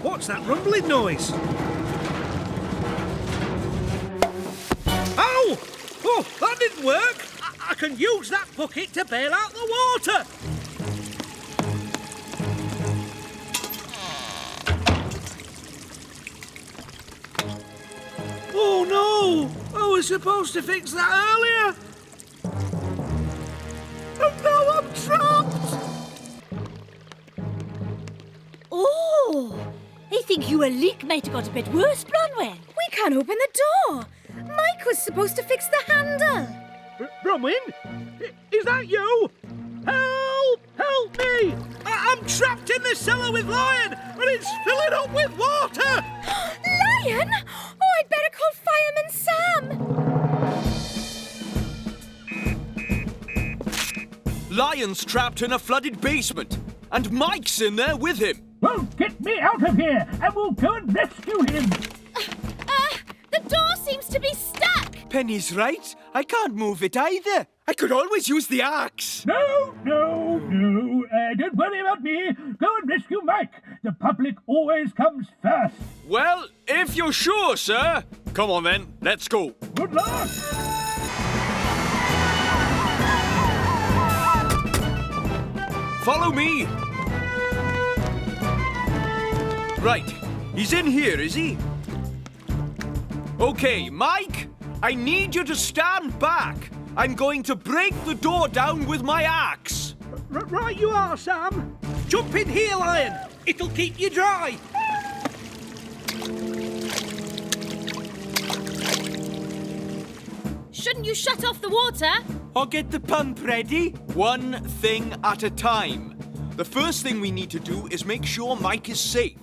What's that rumbling noise? Ow! Oh, that didn't work. I can use that bucket to bail out the water. Oh no! I was supposed to fix that earlier. And now I'm trapped. Oh, I think your leak might have got a bit worse, Bronwyn. We can't open the door. Mike was supposed to fix the handle. Bronwyn? Is that you? Help! Help me! I'm trapped in the cellar with Lion, and it's filling up with water! Lion? Oh, I'd better call Fireman Sam. Lion's trapped in a flooded basement, and Mike's in there with him. Well, get me out of here, and we'll go and rescue him. The door seems to be stuck. Penny's right. I can't move it either. I could always use the axe. No. Don't worry about me. Go and rescue Mike. The public always comes first. Well, if you're sure, sir. Come on then, let's go. Good luck. Follow me. Right, he's in here, is he? Okay, Mike, I need you to stand back. I'm going to break the door down with my axe. Right you are, Sam. Jump in here, Lion. It'll keep you dry. Shouldn't you shut off the water? I'll get the pump ready. One thing at a time. The first thing we need to do is make sure Mike is safe.